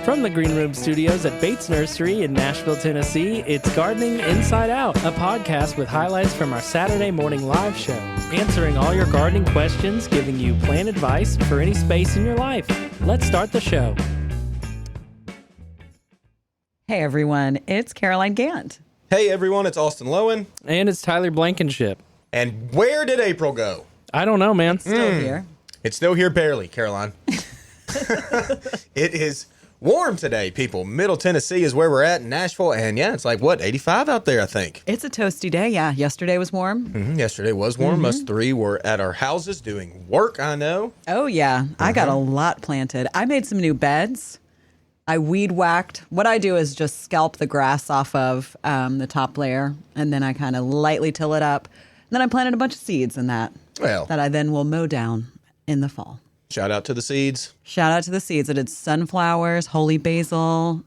From the Green Room Studios at Bates Nursery in Nashville, Tennessee, it's Gardening Inside Out, a podcast with highlights from our Saturday morning live show, answering all your gardening questions, giving you plant advice for any space in your life. Let's start the show. Hey everyone, it's Caroline Gant. Hey everyone, it's Austin Lowen. And it's Tyler Blankenship. And where did April go? I don't know, man. Still here. It's still here barely, Caroline. It is warm today, people. Middle Tennessee is where we're at in Nashville. And yeah, it's like, 85 out there, I think. It's a toasty day, yeah. Yesterday was warm. Yesterday was warm. Us three were at our houses doing work, I know. Oh, yeah. I got a lot planted. I made some new beds. I weed whacked. What I do is just scalp the grass off of the top layer, and then I kind of lightly till it up. And then I planted a bunch of seeds in that that I then will mow down in the fall. Shout out to the seeds. Shout out to the seeds. I did sunflowers, holy basil.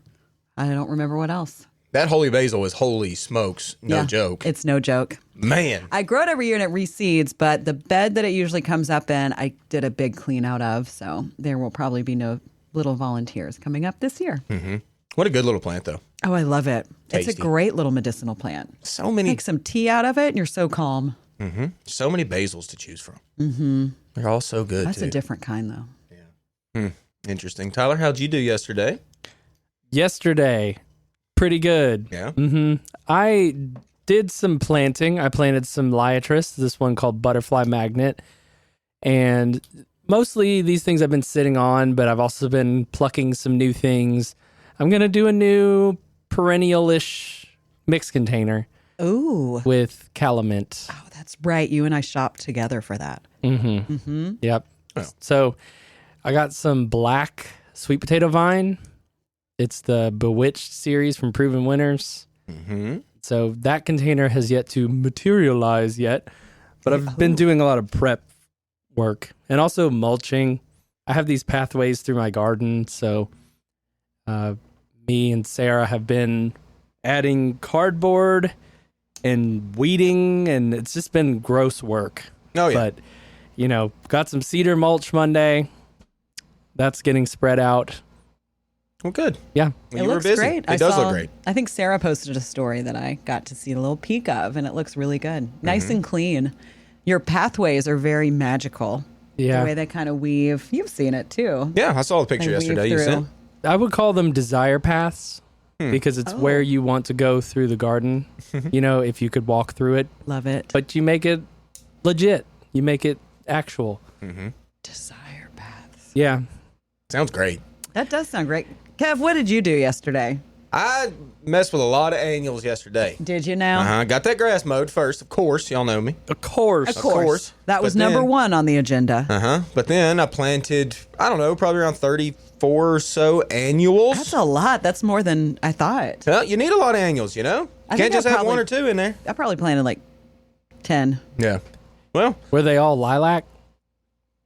I don't remember what else. That holy basil is holy smokes. No joke. It's no joke. Man. I grow it every year and it reseeds, but the bed that it usually comes up in, I did a big clean out of. So there will probably be no little volunteers coming up this year. Mm-hmm. What a good little plant, though. Oh, I love it. Tasty. It's a great little medicinal plant. So many. Make some tea out of it and you're so calm. Mm-hmm. So many basils to choose from. Mm-hmm. They're all so good, That's too. a different kind, though. Yeah. Interesting. Tyler, how'd you do yesterday? Yesterday, pretty good. Yeah? I did some planting. I planted some liatris, this one called Butterfly Magnet. And mostly these things I've been sitting on, but I've also been plucking some new things. I'm going to do a new perennial-ish mix container. Ooh. With calamint. Oh, that's right. You and I shopped together for that. Yep. Oh. So I got some black sweet potato vine. It's the Bewitched series from Proven Winners. So that container has yet to materialize yet, but I've been doing a lot of prep work and also mulching. I have these pathways through my garden, so me and Sarah have been adding cardboard and weeding, and it's just been gross work. Oh, yeah. But, got some cedar mulch Monday. That's getting spread out. Well, good. Yeah. Well, It you looks were busy. great. It does look great. I think Sarah posted a story that I got to see a little peek of, and it looks really good. Nice and clean. Your pathways are very magical. Yeah. The way they kind of weave. You've seen it, too. Yeah, I saw the They picture weave yesterday you through. sent. I would call them desire paths because it's where you want to go through the garden, if you could walk through it. Love it. But you make it legit. You make it actual. Desire paths. Yeah. Sounds great. That does sound great. Kev, what did you do yesterday? I messed with a lot of annuals yesterday. Did you now? Got that grass mowed first, of course. Y'all know me. Of course. Of course. That was But number then- one on the agenda. But then I planted, I don't know, probably around 34 or so annuals. That's a lot. That's more than I thought. Well, you need a lot of annuals, I Can't think just I have probably- one or two in there. I probably planted like 10. Yeah. Well, Were they all lilac?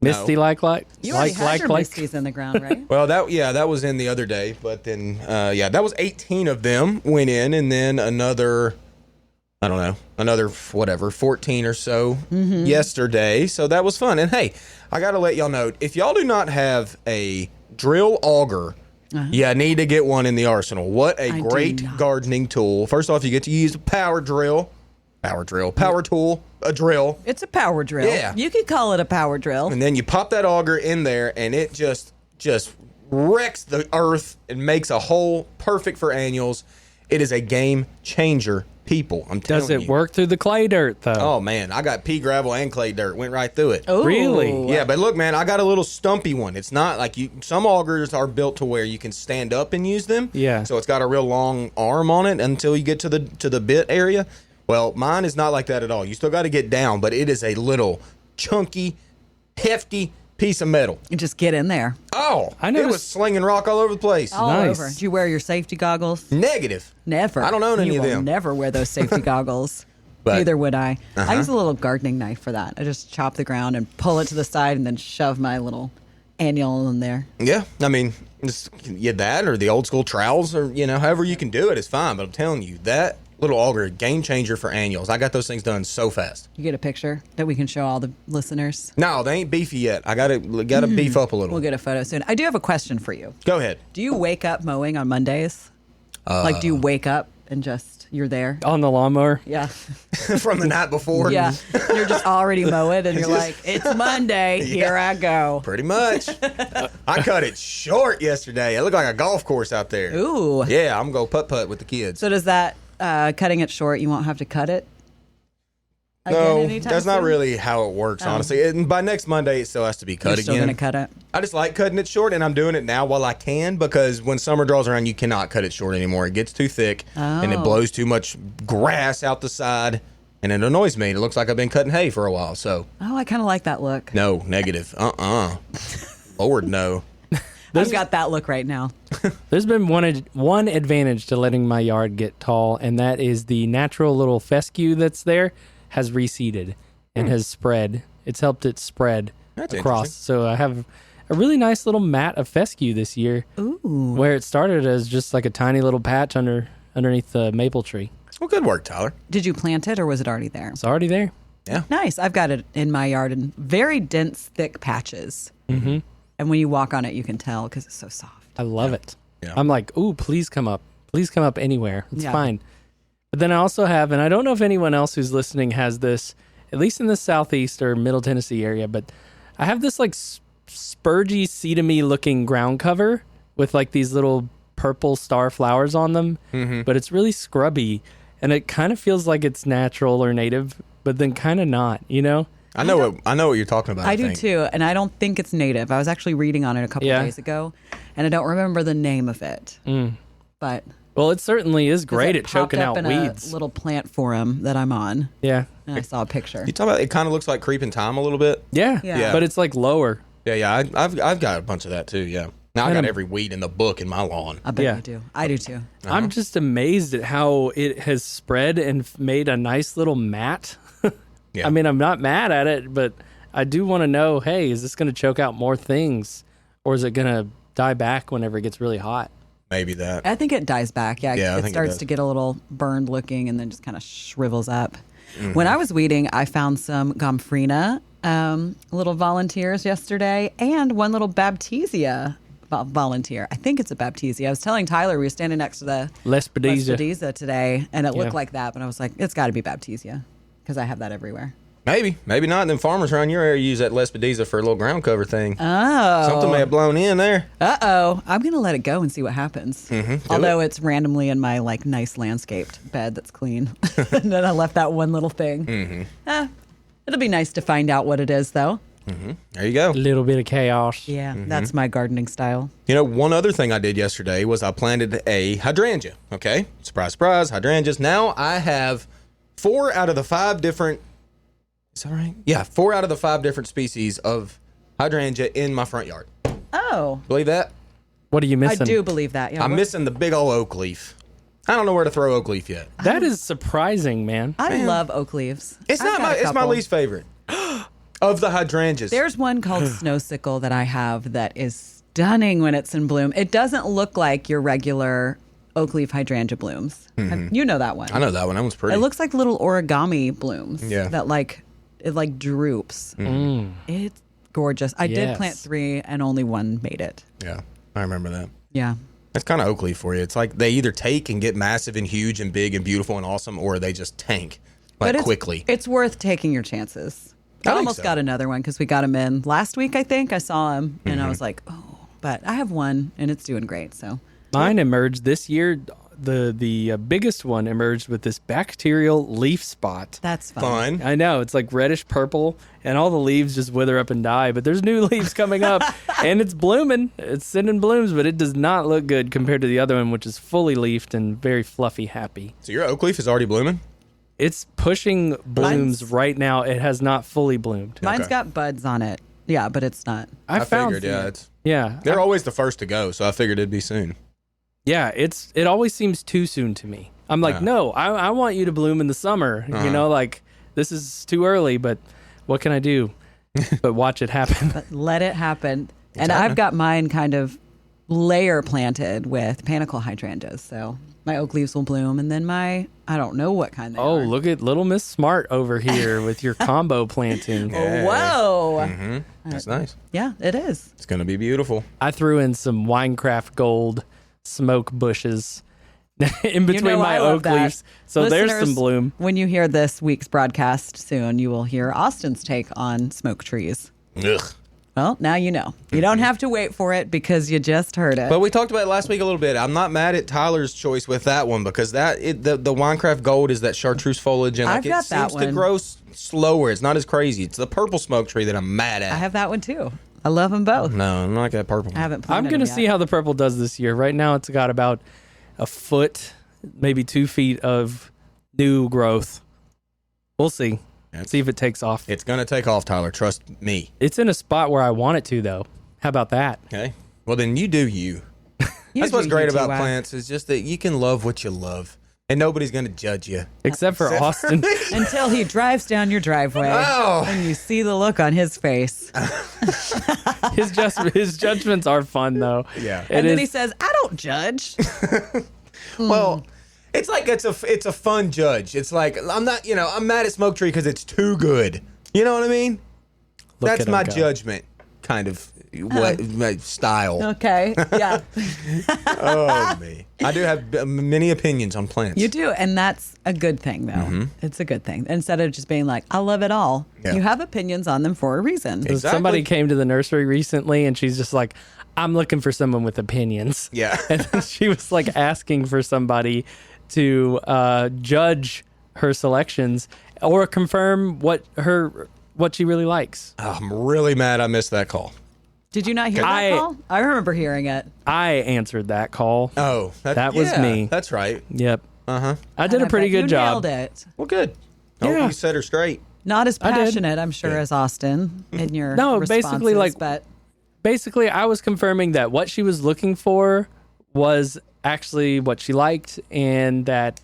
Misty like? You already had your like? misties in the ground, right? that was in the other day. But then, that was 18 of them went in, and then another 14 or so yesterday. So that was fun. And hey, I got to let y'all know, if y'all do not have a drill auger, you need to get one in the arsenal. What a great gardening tool. First off, you get to use a power tool, a drill. It's a power drill. Yeah. You could call it a power drill. And then you pop that auger in there, and it just wrecks the earth and makes a hole perfect for annuals. It is a game changer, people. I'm telling you. Does it work through the clay dirt, though? Oh, man. I got pea gravel and clay dirt. Went right through it. Ooh. Really? Yeah, but look, man, I got a little stumpy one. It's not like some augers are built to where you can stand up and use them. Yeah. So it's got a real long arm on it until you get to the bit area. Well, mine is not like that at all. You still got to get down, but it is a little chunky, hefty piece of metal. You just get in there. Oh, I it noticed- was slinging rock all over the place. All Nice. over. Did you wear your safety goggles? Negative. Never. I don't own any you of will them. Never wear those safety goggles. But- Neither would I. I use a little gardening knife for that. I just chop the ground and pull it to the side and then shove my little annual in there. Yeah, I mean, just that or the old school trowels or, however you can do it is fine. But I'm telling you, that little auger, game changer for annuals. I got those things done so fast. You get a picture that we can show all the listeners? No, they ain't beefy yet. I gotta beef up a little. We'll get a photo soon. I do have a question for you. Go ahead. Do you wake up mowing on Mondays? Like, do you wake up and just, you're there? On the lawnmower. Yeah. From the night before? Yeah. You're just already mowing and you're like, it's Monday. Here I go. Pretty much. I cut it short yesterday. It looked like a golf course out there. Ooh. Yeah, I'm going to putt-putt with the kids. So does that, cutting it short, you won't have to cut it? No, anytime that's not soon? really how it works, honestly. And by next Monday, it still has to be cut You're again. still going to cut it? I just like cutting it short, and I'm doing it now while I can, because when summer draws around, you cannot cut it short anymore. It gets too thick, and it blows too much grass out the side, and it annoys me. It looks like I've been cutting hay for a while, so. Oh, I kind of like that look. No, negative. Lord, no. I've got that look right now. There's been one advantage to letting my yard get tall, and that is the natural little fescue that's there has reseeded and has spread. It's helped it spread That's across. interesting. So I have a really nice little mat of fescue this year. Ooh. Where it started as just like a tiny little patch underneath the maple tree. Well, good work, Tyler. Did you plant it or was it already there? It's already there. Yeah. Nice. I've got it in my yard in very dense, thick patches. Mm-hmm. And when you walk on it, you can tell because it's so soft. I love it. Yeah. I'm like, ooh, please come up. Please come up anywhere. It's Yeah. fine. But then I also have, and I don't know if anyone else who's listening has this, at least in the Southeast or Middle Tennessee area, but I have this like spurgy, sedum-y looking ground cover with like these little purple star flowers on them, but it's really scrubby, and it kind of feels like it's natural or native, but then kind of not, you know? I know what you're talking about. I do think. too, and I don't think it's native. I was actually reading on it a couple Yeah. days ago, and I don't remember the name of it. But Well, it certainly is great it at choking popped out up in weeds. a little plant forum that I'm on, Yeah. and I saw a picture. You talk about it kind of looks like creeping thyme a little bit. Yeah. Yeah. But it's like lower. Yeah. I've got a bunch of that too. Yeah. Now I got every weed in the book in my lawn. I bet Yeah. you do. I do too. I'm just amazed at how it has spread and made a nice little mat. Yeah. I mean, I'm not mad at it, but I do want to know, hey, is this going to choke out more things, or is it going to die back whenever it gets really hot? Maybe that. I think it dies back. Yeah, Yeah, I it think it starts does. to get a little burned looking and then just kind of shrivels up. When I was weeding, I found some gomphrena little volunteers yesterday and one little baptisia volunteer. I think it's a baptisia. I was telling Tyler, we were standing next to the Lespedeza. Lespedeza today, and it looked Yeah. like that, but I was like, it's got to be baptisia because I have that everywhere. Maybe not. Them farmers around your area use that Lespedeza for a little ground cover thing. Oh. Something may have blown in there. Uh-oh. I'm going to let it go and see what happens. Mm-hmm. Although it's randomly in my like nice landscaped bed that's clean. And then I left that one little thing. Mm-hmm. It'll be nice to find out what it is though. There you go. A little bit of chaos. Yeah, that's my gardening style. You know, one other thing I did yesterday was I planted a hydrangea. Okay, surprise, surprise, hydrangeas. Now I have 4 out of the 5 different. Is that right? Yeah, 4 out of the 5 different species of hydrangea in my front yard. Oh, Believe that? What are you I missing? do believe that. Yeah, I'm what- missing the big old oak leaf. I don't know where to throw oak leaf yet. That is surprising, man. I love oak leaves. It's I've not got my. a It's my couple. least favorite of the hydrangeas. There's one called snow sickle that I have that is stunning when it's in bloom. It doesn't look like your regular oak leaf hydrangea blooms. You know that one. I know that one. That one's pretty. It looks like little origami blooms. Yeah. That it like droops. It's gorgeous. I did Yes. plant 3 and only one made it. Yeah, I remember that. Yeah. That's kind of oak leaf for you. It's like they either take and get massive and huge and big and beautiful and awesome, or they just tank like quickly. It's worth taking your chances. I I think almost so. got another one because we got him in last week, I think. I saw him and I was like, oh, but I have one and it's doing great. So Mine emerged this year. The biggest one emerged with this bacterial leaf spot. that's fun. Fun. I know, it's like reddish purple, and all the leaves just wither up and die. But there's new leaves coming up, and it's blooming. It's sending blooms, but it does not look good compared to the other one, which is fully leafed and very fluffy happy. So your oak leaf is already blooming? It's pushing blooms Mine's- right now. It has not fully bloomed. Mine's Okay. got buds on it. Yeah, but it's not. I found, figured, yeah, it's yeah, they're always the first to go, so I figured it'd be soon. yeah. It always seems too soon to me. I'm like, Yeah. no, I want you to bloom in the summer. You know, like this is too early. But what can I do? But watch it happen. But let it happen. And happening. I've got mine kind of layer planted with panicle hydrangeas. So my oak leaves will bloom, and then I don't know what kind they Oh, are. look at little Miss Smart over here with your combo planting. Whoa. That's nice. Yeah, it is. It's going to be beautiful. I threw in some Winecraft Gold smoke bushes in between my I love oak that. leaves. So there's Listeners, some bloom. When you hear this week's broadcast soon, you will hear Austin's take on smoke trees. Ugh. Well, now you know. You don't have to wait for it because you just heard it. But we talked about it last week a little bit. I'm not mad at Tyler's choice with that one because the Winecraft Gold is that chartreuse foliage, and I've it got that seems to one. grow slower. It's not as crazy. It's the purple smoke tree that I'm mad at. I have that one too. I love them both. No, I'm not that purple. I haven't planted I'm going to them see yet. how the purple does this year. Right now, it's got about a foot, maybe 2 feet of new growth. We'll see. See if it takes off. It's going to take off, Tyler. Trust me. It's in a spot where I want it to, though. How about that? Okay. Well, then you do you. That's what's great about plants is just that you can love what you love, and nobody's going to judge you. Except for Austin. Until he drives down your driveway Oh. and you see the look on his face. His judgments are fun, though. Yeah. And then he is- says, I don't judge. Well, it's like it's a fun judge. It's like I'm not, I'm mad at Smoke Tree because it's too good. You know what I mean? Look That's at him my go. judgment kind of my style. Okay. Yeah. Oh me, I do have many opinions on plants. You do. And that's a good thing, though. It's a good thing. Instead of just being like, I love it all, Yeah. you have opinions on them for a reason. Exactly. Somebody came to the nursery recently, and she's just like, I'm looking for someone with opinions. Yeah. And she was like asking for somebody to judge her selections or confirm what she really likes. Oh, I'm really mad I missed that call. Did you not hear that call? I remember hearing it. I answered that call. Oh, That was me. That's right. Yep. Uh-huh. I did a pretty good you job. Nailed it. Well, good. I hope Yeah. you set her straight. Not as I did. passionate, I'm sure, as Austin in your No, basically, responses, like- but Basically, I was confirming that what she was looking for was actually what she liked, and that,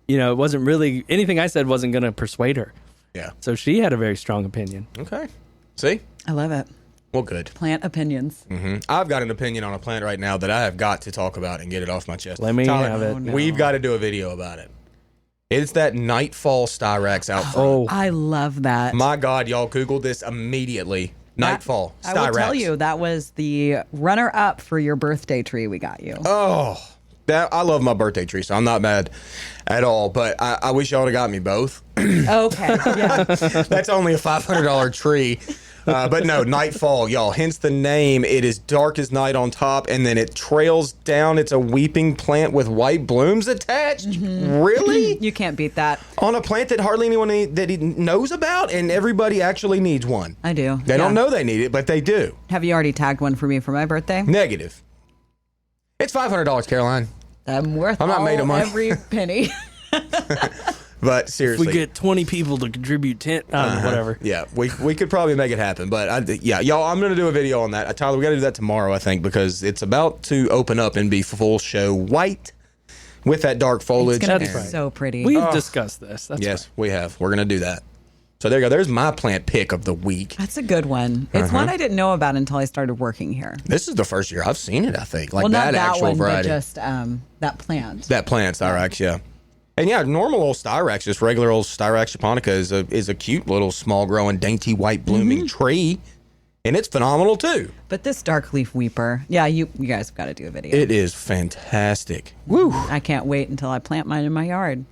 it wasn't really anything I said wasn't going to persuade her. Yeah. So she had a very strong opinion. Okay. See? I love it. Well, good. Plant opinions. I've got an opinion on a plant right now that I have got to talk about and get it off my chest. Let me Tyler, have it. Oh, no. We've got to do a video about it. It's that Nightfall Styrax out front. Oh, I love that. My God, y'all Googled this immediately. Nightfall I Styrax. will tell you, that was the runner-up for your birthday tree we got you. Oh, I love my birthday tree, so I'm not mad at all. But I wish y'all would have got me both. Okay, yeah. That's only a $500 tree. But no, Nightfall, y'all. Hence the name. It is dark as night on top, and then it trails down. It's a weeping plant with white blooms attached. Really? You can't beat that. On a plant that hardly anyone that he knows about, and everybody actually needs one. I do. They don't know they need it, but they do. Have you already tagged one for me for my birthday? Negative. It's $500, Caroline. I'm worth I'm not made of money. every penny. But if seriously. we get 20 people to contribute 10, whatever. Yeah, we could probably make it happen. But y'all, I'm going to do a video on that. Tyler, we got to do that tomorrow, I think, because it's about to open up and be full show white with that dark foliage. It's going to be That's right. so pretty. We've discussed this. That's Yes, we have. We're going to do that. So there you go. There's my plant pick of the week. That's a good one. It's one I didn't know about until I started working here. This is the first year I've seen it, I think. Like Well, not that that actual one, variety. but just that plant. That plant, Styrax, yeah. And yeah, normal old Styrax, just regular old Styrax japonica is a cute little small growing, dainty white blooming tree. And it's phenomenal too. But this dark leaf weeper, yeah, you guys have got to do a video. It is fantastic. Woo! I can't wait until I plant mine in my yard.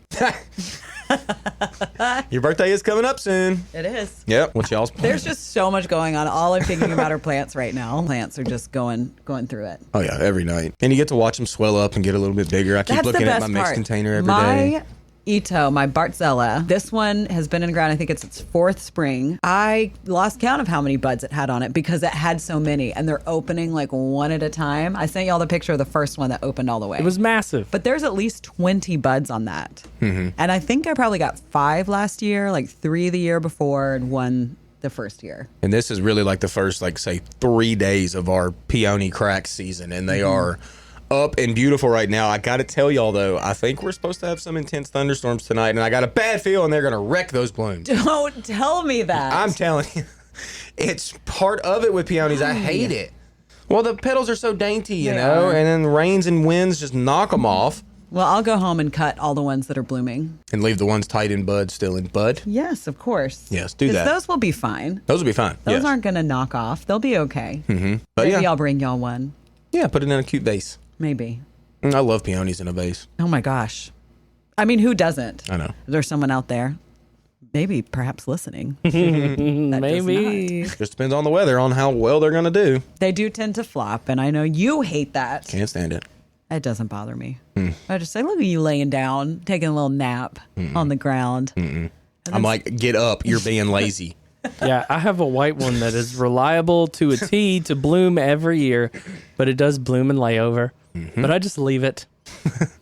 Your birthday is coming up soon. It is. Yep. What's y'all's plan? There's just so much going on. All I'm thinking about are plants right now. Plants are just going through it. Oh yeah, every night. And you get to watch them swell up and get a little bit bigger. I keep That's looking the at best my mix part. container every my day. Ito, my Bartzella. This one has been in the ground. I think it's its fourth spring. I lost count of how many buds it had on it because it had so many, and they're opening like one at a time. I sent y'all the picture of the first one that opened all the way. It was massive. But there's at least 20 buds on that. And I think I probably got 5 last year, like 3 the year before, and 1 the first year. And this is really like the first, like, say, 3 days of our peony crack season, and they are up and beautiful right now. I got to tell y'all, though, I think we're supposed to have some intense thunderstorms tonight, and I got a bad feeling they're going to wreck those blooms. Don't tell me that. I'm telling you, it's part of it with peonies. I hate it. Well, the petals are so dainty, you They know, are. and then rains and winds just knock them off Well, I'll go home and cut all the ones that are blooming. and leave the ones tight in bud still in bud. Yes, of course. Yes, do 'Cause that. those will be fine. Those will be fine. Those yes. aren't going to knock off. They'll be okay. But Maybe yeah, I'll bring y'all one. yeah, put it in a cute vase. Maybe. I love peonies in a vase. Oh my gosh. I mean, who doesn't? I know. Is there someone out there? Maybe perhaps listening. That does not. Maybe. Just depends on the weather, on how well they're going to do. They do tend to flop, and I know you hate that. Can't stand it. It doesn't bother me. I just say, look at you laying down, taking a little nap on the ground. I'm like, get up. You're being lazy. Yeah, I have a white one that is reliable to a T to bloom every year, but it does bloom and lay over. But I just leave it.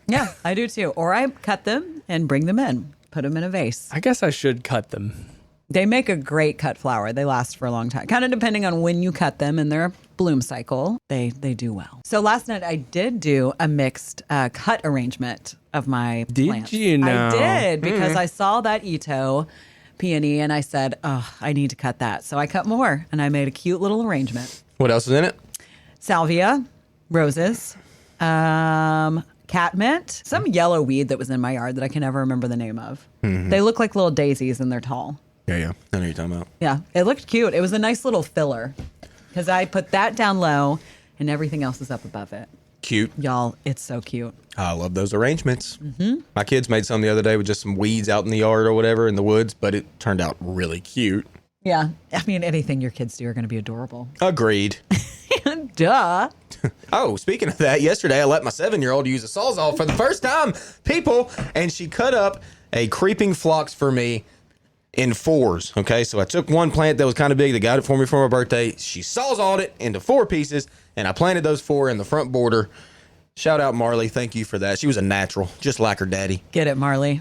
Yeah, I do too. Or I cut them and bring them in, put them in a vase. I guess I should cut them. They make a great cut flower. They last for a long time. Kind of depending on when you cut them and their bloom cycle, they do well. So last night I did do a mixed cut arrangement of my plants. you now? I did because I saw that Ito peony and I said, oh, I need to cut that. So I cut more and I made a cute little arrangement. What else is in it? Salvia, roses, catmint, some yellow weed that was in my yard that I can never remember the name of. They look like little daisies and they're tall. Yeah. I know what you're talking about. Yeah, it looked cute. It was a nice little filler because I put that down low and everything else is up above it. Cute. Y'all, it's so cute. I love those arrangements. My kids made some the other day with just some weeds out in the yard or whatever in the woods, but it turned out really cute. Yeah, I mean, anything your kids do are going to be adorable. Agreed. Duh. Oh, speaking of that, yesterday I let my 7-year-old use a Sawzall for the first time, people, and she cut up a creeping phlox for me in 4s. Okay, so I took one plant that was kind of big that got it for me for my birthday. She Sawzalled it into 4 pieces, and I planted those 4 in the front border. Shout out Marley, thank you for that. She was a natural, just like her daddy. Get it, Marley.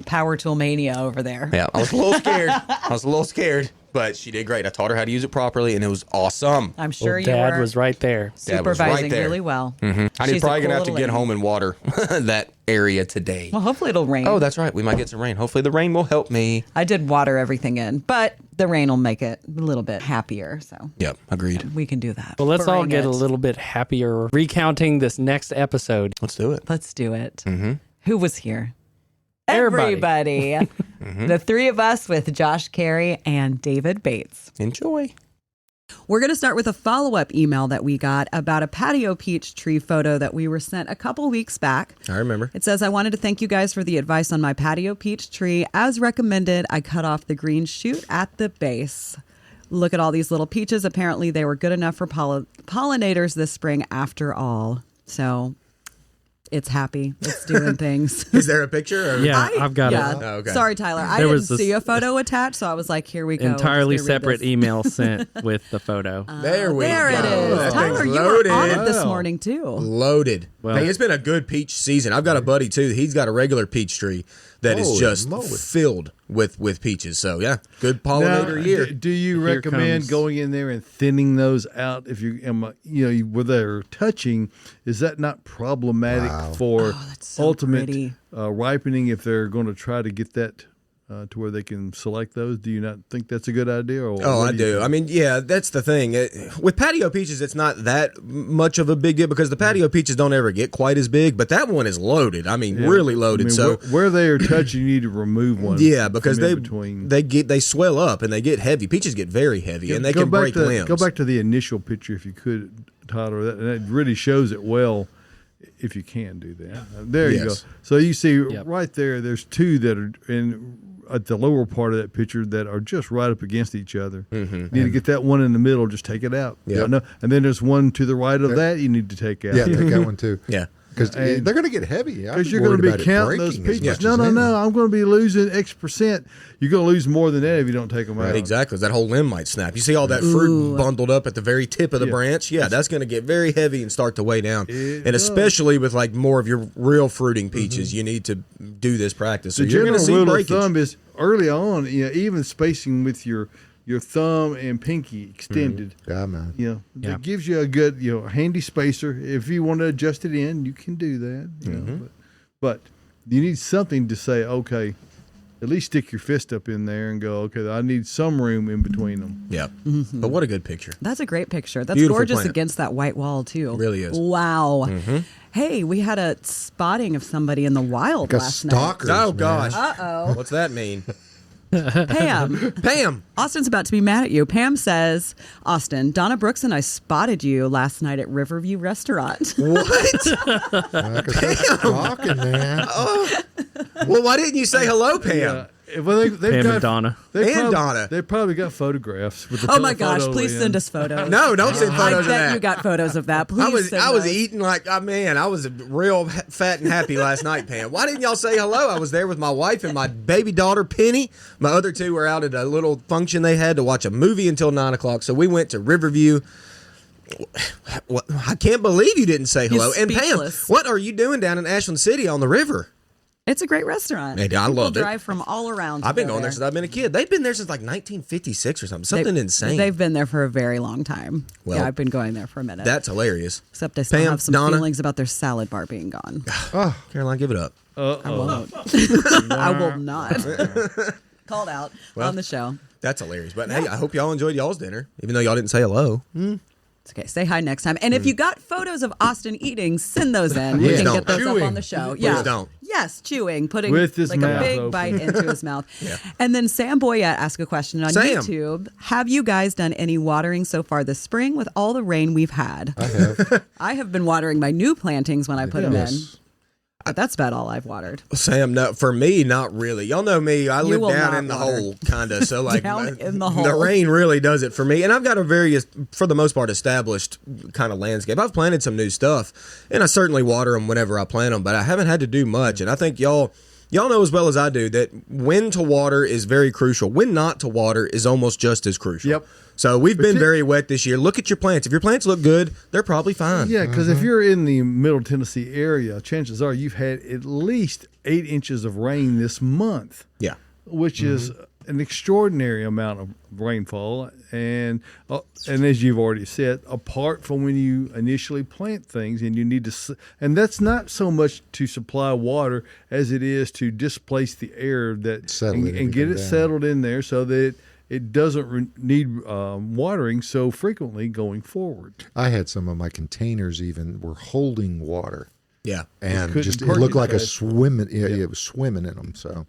Power tool mania over there. Yeah, I was a little scared. But she did great. I taught her how to use it properly, and it was awesome. I'm sure you Dad were was right there. Dad was right supervising there. really well. I need She's a probably cool gonna have to little get lady. home and water that area today. Well, hopefully it'll rain. Oh, that's right. We might get some rain. Hopefully the rain will help me. I did water everything in, but the rain will make it a little bit happier. So Yep, agreed. we can do that. Well, let's all Bring get it. a little bit happier recounting this next episode. Let's do it. Let's do it. Who was here? Everybody. Everybody. The 3 of us with Josh Carey and David Bates. Enjoy. We're going to start with a follow-up email that we got about a patio peach tree photo that we were sent a couple weeks back. I remember. It says, I wanted to thank you guys for the advice on my patio peach tree. As recommended, I cut off the green shoot at the base. Look at all these little peaches. Apparently, they were good enough for pollinators this spring after all. So it's happy. It's doing things. Is there a picture? Or? Yeah, I've got Yeah. it. Oh, okay. Sorry, Tyler. I There didn't was this see a photo attached, so I was like, here we go. Entirely Just gonna read separate this. email sent with the photo. There we There go. it is. That Tyler, thing's you were on it loaded. this morning, too. Loaded. Well- Hey, it's been a good peach season. I've got a buddy too. He's got a regular peach tree that is Holy just moly. filled with peaches. So yeah, good pollinator Now, year. Do you Here recommend comes- going in there and thinning those out if where they're touching? Is that not problematic for that's so ultimate pretty. ripening if they're going to try to get that to where they can select those? Do you not think that's a good idea? Or Oh, what I you do. think? I mean, yeah, that's the thing. With patio peaches, it's not that much of a big deal because the patio peaches don't ever get quite as big, but that one is loaded. I mean, Yeah. really loaded. I mean, So where they are touching, you need to remove one. yeah, because from in they between. they swell up and they get heavy. Peaches get very heavy and they can back break to, limbs. Go back to the initial picture if you could, Tyler. And that really shows it well. If you can do that, there you go. Yes. So you see Yep. right there. There's 2 that are in at the lower part of that picture that are just right up against each other. You need to get that one in the middle. Just take it out. Yep. No, and then there's one to the right of that you need to take out. Yeah, take that one too. Yeah. Because And- they're going to get heavy. Because you're going to be counting those peaches. No, I'm going to be losing X%. You're going to lose more than that if you don't take them out. Right, exactly. 'Cause that whole limb might snap. You see all that fruit bundled up at the very tip of the Yeah. branch? Yeah, that's going to get very heavy and start to weigh down. It And does. especially with like more of your real fruiting peaches, you need to do this practice. So The you're going general to see rule breakage. of thumb is early on, even spacing with your thumb and pinky extended. Yeah, man. Yeah, Yeah. that gives you a good, handy spacer. If you want to adjust it in, you can do that. You know, but you need something to say, okay, at least stick your fist up in there and go, okay, I need some room in between them. Yeah. But what a good picture. That's a great picture. That's Beautiful gorgeous plant. against that white wall, too. It really is. Wow. Hey, we had a spotting of somebody in the wild Like a last stalker. Oh, man. gosh. Uh-oh. What's that mean? Pam. Pam. Austin's about to be mad at you. Pam says, Austin, Donna Brooks and I spotted you last night at Riverview Restaurant. What? Like I said, talking, man. Well, why didn't you say hello, Pam? Yeah. Well, they've Pam got and Donna. And Donna. They probably got photographs with the Oh my gosh, telephoto please in. send us photos. No, don't send I photos of bet that. you got photos of that. Please I was those. eating like, oh, man, I was real fat and happy last night, Pam. Why didn't y'all say hello? I was there with my wife and my baby daughter, Penny. My other two were out at a little function they had to watch a movie until 9 o'clock. So we went to Riverview. What? I can't believe you didn't say hello. He's And Pam, speechless. what are you doing down in Ashland City on the river? It's a great restaurant. Hey, I People loved it. drive from all around. to I've been go going there since I've been a kid. They've been there since like 1956 or something. Something insane. They've been there for a very long time. Well, yeah, I've been going there for a minute. That's hilarious. Except I still Pam, have some Donna? feelings about their salad bar being gone. Caroline, give it up. I won't. I will not. Called out on the show. That's hilarious. But hey, I hope y'all enjoyed y'all's dinner, even though y'all didn't say hello. It's okay. Say hi next time. And if you got photos of Austin eating, send those in. Please We can don't. get those Chewing. up on the show. Please Yeah. don't. Yes, chewing, putting With his like a mouth big open. bite into his mouth. And then Sam Boyette asked a question on Sam. YouTube. Have you guys done any watering so far this spring with all the rain we've had? I have. I have been watering my new plantings when I put them in. Yes. But that's about all I've watered. Sam, no, for me, not really. Y'all know me. I live will down not in the water. hole, kind of. So, like, Down in the the hole. rain really does it for me. And I've got a very, for the most part, established kind of landscape. I've planted some new stuff, and I certainly water them whenever I plant them, but I haven't had to do much. And I think y'all know as well as I do that when to water is very crucial. When not to water is almost just as crucial. Yep. So we've been very wet this year. Look at your plants. If your plants look good, they're probably fine. Yeah, because if you're in the Middle Tennessee area, chances are you've had at least 8 inches of rain this month, Yeah. which is an extraordinary amount of rainfall. And as you've already said, apart from when you initially plant things, and you need to, and that's not so much to supply water as it is to displace the air that Settle and get it everything down. settled in there so that it doesn't need watering so frequently going forward. I had some of my containers even were holding water, Yeah. and couldn't just it perk looked it like a fast. swimming. Yeah, it was swimming in them. So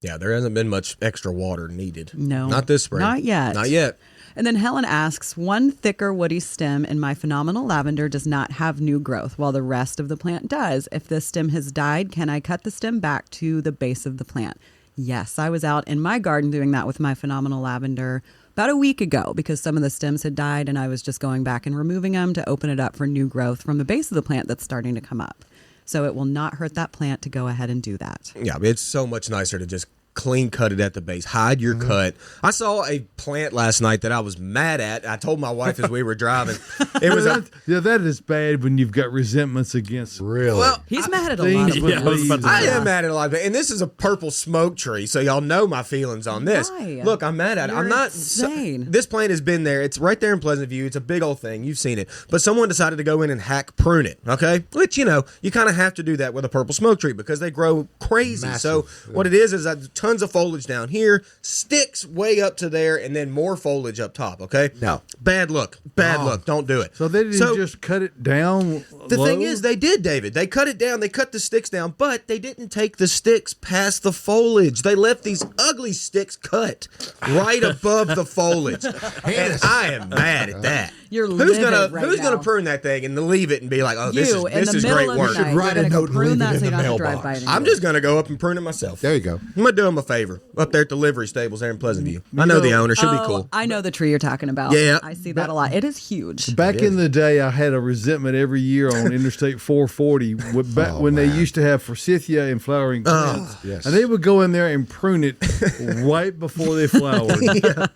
Yeah, there hasn't been much extra water needed. No. Not this spring. Not yet. Not yet. And then Helen asks, one thicker woody stem in my phenomenal lavender does not have new growth, while the rest of the plant does. If this stem has died, can I cut the stem back to the base of the plant? Yes, I was out in my garden doing that with my phenomenal lavender about a week ago because some of the stems had died and I was just going back and removing them to open it up for new growth from the base of the plant that's starting to come up. So it will not hurt that plant to go ahead and do that. Yeah, it's so much nicer to just clean cut it at the base. Hide your cut. I saw a plant last night that I was mad at. I told my wife as we were driving. It was a that is bad when you've got resentments against. really, well. He's mad at a lot of Things with plants. I was about to I say. am mad at a lot of it, and this is a purple smoke tree, so y'all know my feelings on this. Why? Look, I'm mad at it. You're I'm not. insane. This plant has been there. It's right there in Pleasant View. It's a big old thing. You've seen it, but someone decided to go in and hack prune it. Okay, which you kind of have to do that with a purple smoke tree because they grow crazy. So Massive. what it is tons of foliage down here, sticks way up to there, and then more foliage up top. Okay, No. bad look. Bad look. Don't do it. So they didn't just cut it down. The thing low? is, they did, David. They cut it down. They cut the sticks down, but they didn't take the sticks past the foliage. They left these ugly sticks cut right above the foliage, and I am mad at that. You're who's livid gonna right who's now. gonna prune that thing and leave it and be like, oh, this You, in is the middle great of work. the night, write you're a gonna note and prune leave that it so in you the don't have to drive mailbox. by it anymore. I'm just gonna go up and prune it myself. there you go. I'm gonna do him a favor up there at the livery stables there in Pleasant View. I know the owner. Should be cool. I know the tree you're talking about. Yeah. I see that a lot. It is huge. Back in the day, I had a resentment every year on Interstate 440 when they used to have forsythia and flowering plants. Yes. And they would go in there and prune it right before they flowered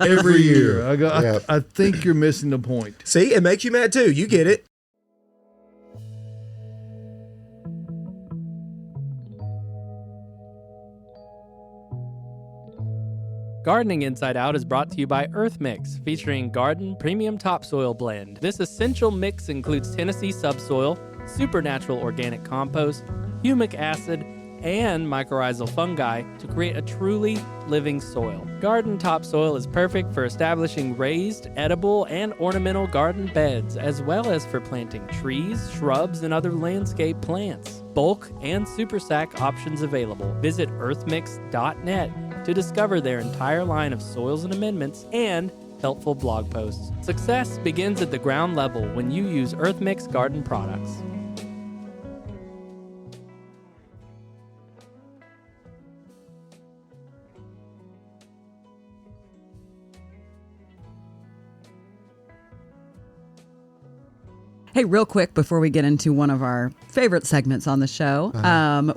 every year. I go, Yeah. I think you're missing the point. See, it makes you mad too. You get it. Gardening Inside Out is brought to you by Earth Mix, featuring Garden Premium Topsoil Blend. This essential mix includes Tennessee subsoil, supernatural organic compost, humic acid, and mycorrhizal fungi to create a truly living soil. Garden topsoil is perfect for establishing raised, edible, and ornamental garden beds, as well as for planting trees, shrubs, and other landscape plants. Bulk and super sack options available. Visit earthmix.net to discover their entire line of soils and amendments and helpful blog posts. Success begins at the ground level when you use EarthMix garden products. Hey, real quick before we get into one of our favorite segments on the show,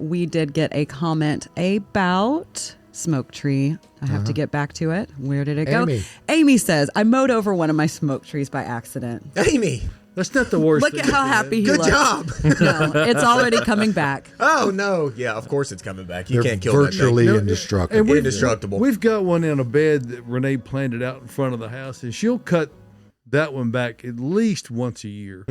we did get a comment about smoke tree. I have to get back to it. Where did it go? Amy says, I mowed over one of my smoke trees by accident. Amy, That's not the worst. Look thing at how happy he good looks. job. No, it's already coming back. Oh, no. Yeah, of course it's coming back. You They're can't kill virtually that thing. indestructible. And Indestructible. We've got one in a bed that Renee planted out in front of the house, and she'll cut that one back at least once a year,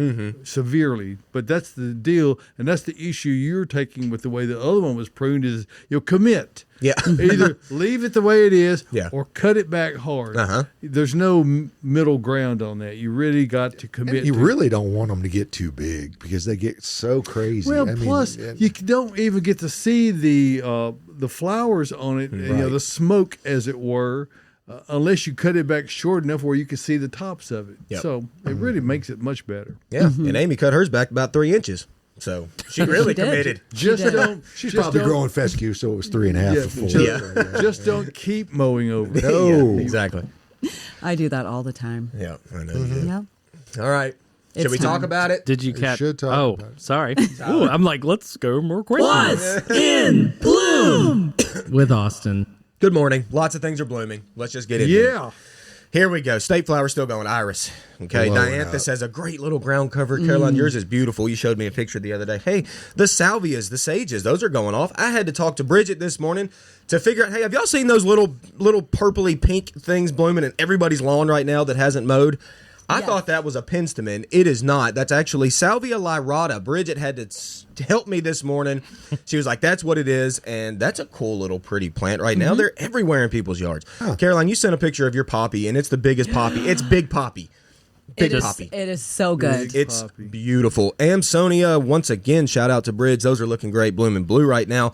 severely. But that's the deal, and that's the issue you're taking with the way the other one was pruned is you'll commit. Yeah. Either leave it the way it is Yeah. or cut it back hard. Uh-huh. There's no middle ground on that. You really got to commit. You to really don't want them to get too big because they get so crazy. Well, I mean, plus you don't even get to see the flowers on it, you know, the smoke, as it were, unless you cut it back short enough where you can see the tops of it. Yep. So it really makes it much better. Yeah, and Amy cut hers back about 3 inches. So she really did. committed. Just don't. she's just probably don't- growing fescue, so it was 3.5 Yeah, to 4. just, just don't keep mowing over. No. Yeah, exactly. I do that all the time. Yeah, I know you Yeah. do. All right. Should It's we talk time. about it? Did you catch? should talk Oh, about it. sorry. Ooh, I'm like, let's go more quickly. In bloom with Austin. Good morning. Lots of things are blooming. Let's just get into it. Yeah. Here we go. State flower still going. Iris. Okay. Blowing Dianthus up. has a great little ground cover. Caroline, yours is beautiful. You showed me a picture the other day. Hey, the salvias, the sages, those are going off. I had to talk to Bridget this morning to figure out, hey, have y'all seen those little purpley pink things blooming in everybody's lawn right now that hasn't mowed? I thought that was a penstemon. It is not. That's actually Salvia lyrata. Bridget had to help me this morning. She was like, that's what it is. And that's a cool little pretty plant right now. They're everywhere in people's yards. Caroline, you sent a picture of your poppy, and it's the biggest poppy. It's big poppy. Big poppy. It is so good. It's poppy. beautiful. Amsonia, once again, shout out to Bridge. Those are looking great, blooming blue right now.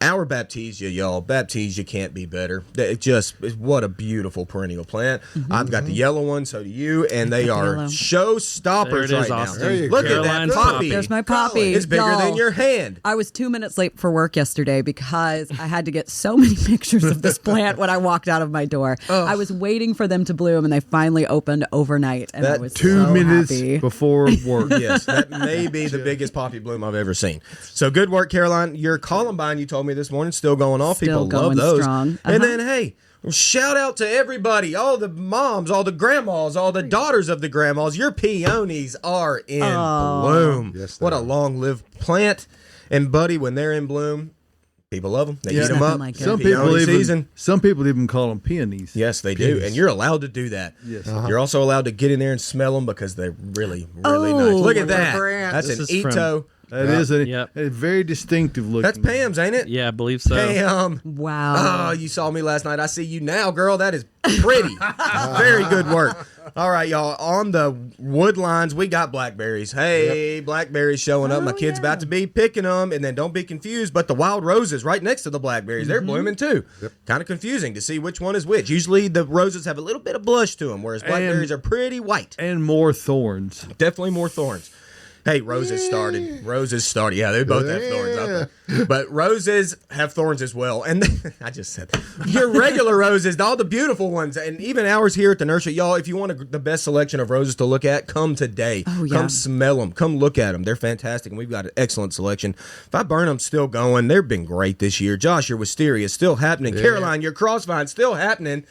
Our Baptisia, y'all. Baptisia can't be better. It just, what a beautiful perennial plant. I've got the yellow one, so do you, and they are Yellow. showstoppers There it is, right Austin. now. There you Look go. at that Caroline's poppy. poppy. There's my poppy. It's bigger Y'all. than your hand. I was 2 minutes late for work yesterday because I had to get so many pictures of this plant when I walked out of my door. I was waiting for them to bloom, and they finally opened overnight, and I That was 2 so minutes happy. before work. Yes, that may be the biggest poppy bloom I've ever seen. So good work, Caroline. Your columbine, you told me this morning, still going off. Still People love going those. strong. And then, hey, shout out to everybody, all the moms, all the grandmas, all the daughters of the grandmas. Your peonies are in bloom. Yes, they What a are. long-lived plant. And, buddy, when they're in bloom, people love them. They Yeah. eat them Nothing up. like it. Some Peony season. some people even call them peonies. Yes, they do. And you're allowed to do that. Yes. You're also allowed to get in there and smell them because they're really, really Oh, nice. Look at look that. at Brant. That's This an is from- Ito. That is a Yep. very distinctive looking. That's Pam's, ain't it? Yeah, I believe so. Pam. Wow. Oh, you saw me last night. I see you now, girl. That is pretty. Very good work. All right, y'all. On the wood lines, we got blackberries. Hey, blackberries showing up. My kid's about to be picking them. And then don't be confused, but the wild roses right next to the blackberries, they're blooming too. Kind of confusing to see which one is which. Usually the roses have a little bit of blush to them, whereas blackberries are pretty white. and more thorns. Definitely more thorns. Hey, roses started. Roses started. Yeah, they both have thorns out there. But roses have thorns as well. And I just said your regular roses, all the beautiful ones, and even ours here at the nursery. Y'all, if you want the best selection of roses to look at, come today. Oh, yeah. Come smell them. Come look at them. They're fantastic, and we've got an excellent selection. If I burn them, still going. They've been great this year. Josh, your wisteria is still happening. Caroline, your crossvine still happening,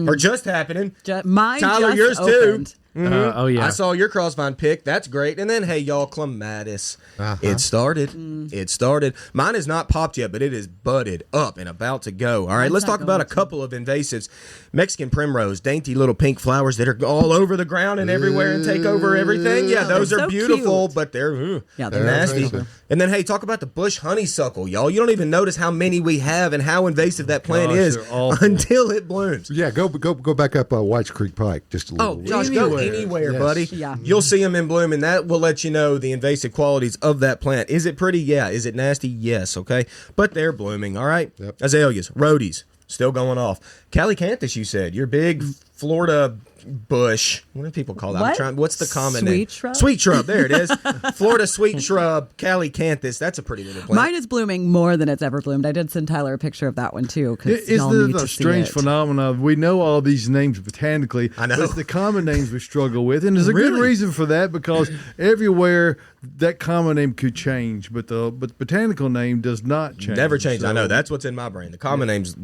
or just happening. Mine Tyler, just yours opened. too. Oh yeah. I saw your crossvine pick. That's great. And then, hey, y'all, clematis. It started. It started. Mine is not popped yet, but it is budded up and about to go. All right, let's talk about a couple of invasives. Mexican primrose, dainty little pink flowers that are all over the ground and everywhere and take over everything. Yeah, those are so beautiful, cute. but they're Yeah, they're they're nasty. amazing. And then, hey, talk about the bush honeysuckle, y'all. You don't even notice how many we have and how invasive that plant Gosh, is they're awful. until it blooms. Yeah, go back up Whites Creek Pike just a little bit. Josh, go anywhere, Yes. buddy. Yeah. You'll see them in bloom, and that will let you know the invasive qualities of that plant. Is it pretty? Yeah. Is it nasty? Yes. Okay. But they're blooming, all right? Yep. Azaleas, rhodies, still going off. Calicanthus, you said. Your big Florida bush. What do people call that? What? What's the common Sweet name? shrub? Sweet shrub. There it is. Florida sweet shrub, Calicanthus. That's a pretty little plant. Mine is blooming more than it's ever bloomed. I did send Tyler a picture of that one too. Isn't it a strange phenomenon? We know all these names botanically, I know. but it's the common names we struggle with, and there's a good Really? reason for that because everywhere that common name could change, but the botanical name does not change. Never change. I So- know. That's what's in my brain. The common names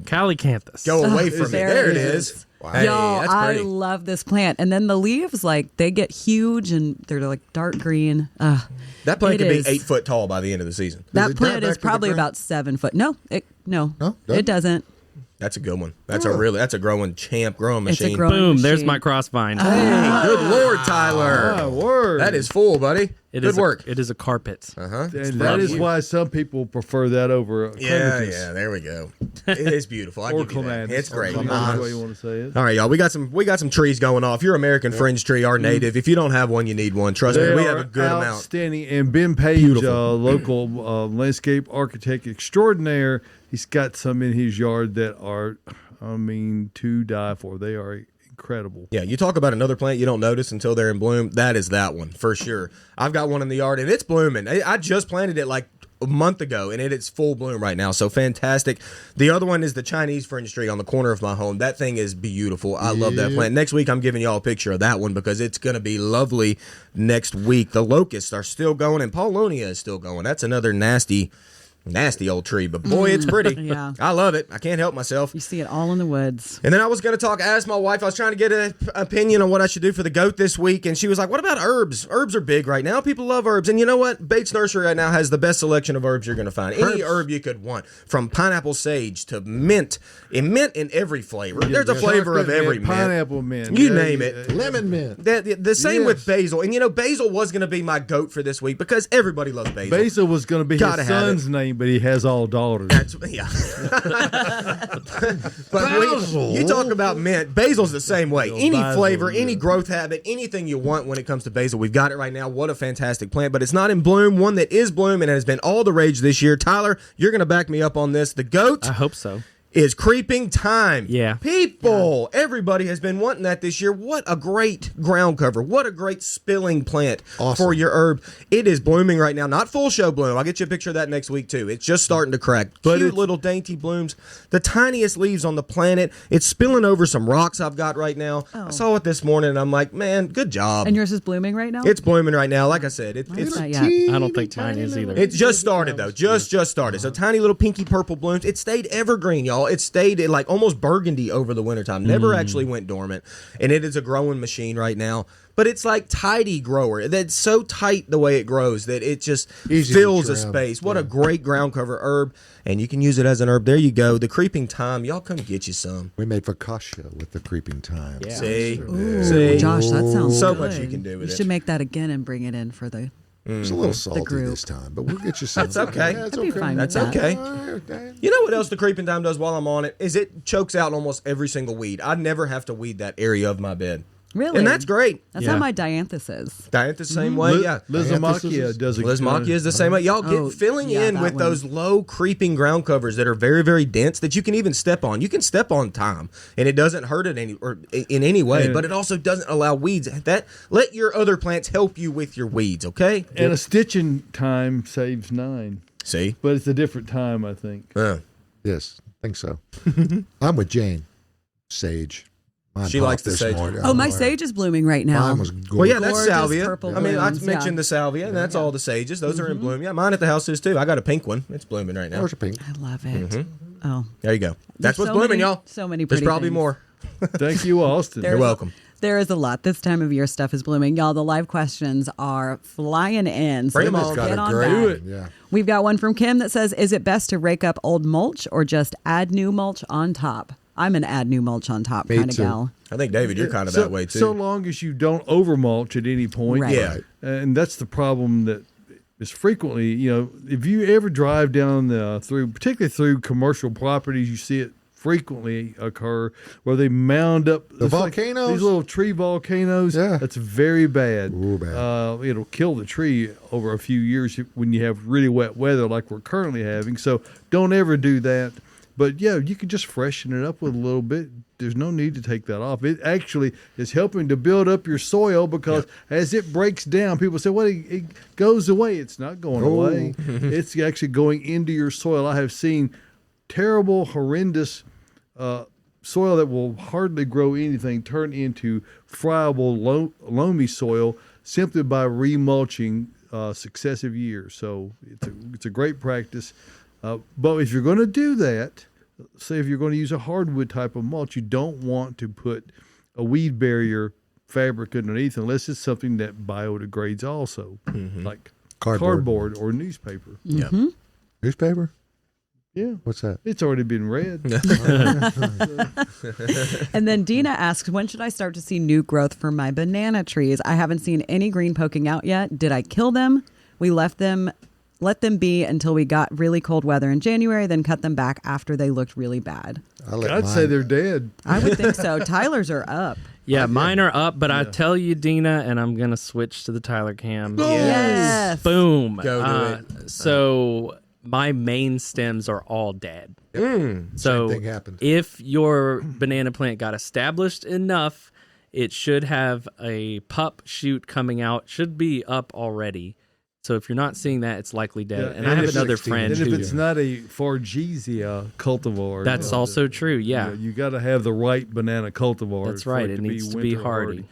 Calycanthus. go away from me. There it is. Hey, Y'all, that's I pretty. love this plant. And then the leaves, like, they get huge and they're like dark green. That plant It could is. be 8 foot tall by the end of the season. That it plant die is back to the probably ground? about 7 foot. No, No, it doesn't. That's a good one. That's a growing champ, growing It's a machine. growing Boom. There's machine. my crossvine. Hey, good Lord, Tyler. Ah, word. That is full, buddy. It Good is work. It is a carpet. and that is why some people prefer that over clematis. There we go. It is beautiful. I Or give you that. clematis. It's great. That's the way you want to say it. All right, y'all. We got some trees going off. Your American fringe tree, our native. If you don't have one, you need one. Trust me, They we have are a good amount. outstanding. And Ben Page, local landscape architect extraordinaire, he's got some in his yard that are, to die for. They are incredible. Yeah, you talk about another plant you don't notice until they're in bloom. That is that one for sure. I've got one in the yard and it's blooming. I just planted it like a month ago and it's full bloom right now. So fantastic. The other one is the Chinese fringe tree on the corner of my home. That thing is beautiful. I love that plant. Next week I'm giving y'all a picture of that one because it's going to be lovely next week. The locusts are still going and Paulonia is still going. That's another nasty old tree, but boy, it's pretty. Yeah. I love it. I can't help myself. You see it all in the woods. And then I was going to ask my wife, I was trying to get an opinion on what I should do for the goat this week. And she was like, what about herbs? Herbs are big right now. People love herbs. And you know what? Bates Nursery right now has the best selection of herbs you're going to find. Any herb you could want, from pineapple sage to mint, and mint in every flavor. There's a flavor of Chocolate every mint, mint. pineapple mint. You name it. Lemon mint. The same with Yes. basil. And basil was going to be my goat for this week because everybody loves basil. Basil was going to be Gotta his have son's name, but he has all daughters. That's, yeah. But you talk about mint. Basil's the same way. Any basil, flavor, yeah. any growth habit, anything you want when it comes to basil, we've got it right now. What a fantastic plant. But it's not in bloom. One that is bloom and has been all the rage this year. Tyler, you're going to back me up on this. The goat I hope so. is creeping time. Yeah. People, everybody has been wanting that this year. What a great ground cover. What a great spilling plant Awesome. for your herb. It is blooming right now. Not full show bloom. I'll get you a picture of that next week too. It's just starting to crack. But Cute it's- little dainty blooms. The tiniest leaves on the planet. It's spilling over some rocks I've got right now. I saw it this morning and I'm like, man, good job. And yours is blooming right now? It's blooming right now. Like I said, it's Not yet. I don't think mine is either. it just started though. Just started. So tiny little pinky purple blooms. It stayed evergreen, y'all. It stayed like almost burgundy over the wintertime. Never actually went dormant. And it is a growing machine right now. But it's like tidy grower. That's so tight the way it grows that it just Easy to fills a trim. space. What a great ground cover herb. And you can use it as an herb. There you go. The creeping thyme. Y'all come get you some. We made focaccia with the creeping thyme. Yeah. See? Ooh, See? Josh, that sounds So good. much you can do with You it. should make that again and bring it in for the. It's a little salty group. this time, but we'll get you some. That's okay. Yeah, it's I'd be fine with That's that. okay. You know what else the creeping thyme does while I'm on it? Is it chokes out almost every single weed. I never have to weed that area of my bed. Really? And that's great. That's Yeah. how my dianthus is. Diet the same way, yeah. Lizomachia does a Lismachia is the same way. Y'all Oh, get filling yeah, in that with one. those low creeping ground covers that are very, very dense that you can even step on. You can step on thyme and it doesn't hurt it in any way, And- but it also doesn't allow weeds. Let your other plants help you with your weeds, okay? And a stitching time saves 9, See? but it's a different time, I think. Yes, I think so. I'm with Jane. Sage. Mine She popped likes the this sage. morning. Oh, my sage is blooming right now. Mine was gorgeous. Well, yeah, that's Gorgeous salvia. purple I mean, I blooms, mentioned yeah. the salvia, and that's all the sages. Those are in bloom. Yeah, mine at the house is too. I got a pink one. It's blooming right now. There's a pink. I love it. Oh, There you go. That's There's what's so blooming, many- y'all. so many There's pretty probably things. more. Thank you, Austin. You're welcome. There is a lot. This time of year, stuff is blooming. Y'all, the live questions are flying in. So Bring 'em let's on. Got get a on great back. yeah. We've got one from Kim that says, is it best to rake up old mulch or just add new mulch on top? I'm an add new mulch on top Me kind of too. gal. I think, David, you're kind of that way, too. So long as you don't overmulch at any point. Right. Yeah. And that's the problem that is frequently, if you ever drive down particularly through commercial properties, you see it frequently occur where they mound up The it's like volcanoes? these little tree volcanoes. Yeah. That's very bad. Ooh, bad. It'll kill the tree over a few years when you have really wet weather like we're currently having. So don't ever do that. But yeah, you can just freshen it up with a little bit. There's no need to take that off. It actually is helping to build up your soil because as it breaks down, people say, well, it goes away. It's not going away. It's actually going into your soil. I have seen terrible, horrendous soil that will hardly grow anything turn into friable, loamy soil simply by remulching successive years. So it's a great practice. But if you're going to do that, say if you're going to use a hardwood type of mulch, you don't want to put a weed barrier fabric underneath unless it's something that biodegrades also, like cardboard or newspaper. Yeah. Newspaper? Yeah. What's that? It's already been read. And then Dina asks, when should I start to see new growth for my banana trees? I haven't seen any green poking out yet. Did I kill them? We let them be until we got really cold weather in January, then cut them back after they looked really bad. I'd say they're dead. I would think so. Tyler's are up. Yeah, mine are up, but I tell you, Dina, and I'm going to switch to the Tyler cam. Yes. Boom. Go to it. So my main stems are all dead. So Same thing happened. if your banana plant got established enough, it should have a pup shoot coming out, should be up already. So if you're not seeing that, it's likely dead. Yeah, and I have if another 16 friend And if who it's not a Fargesia cultivar, that's also true. Yeah. you got to have the right banana cultivar. That's for right. It, It to needs be to be winter hardy.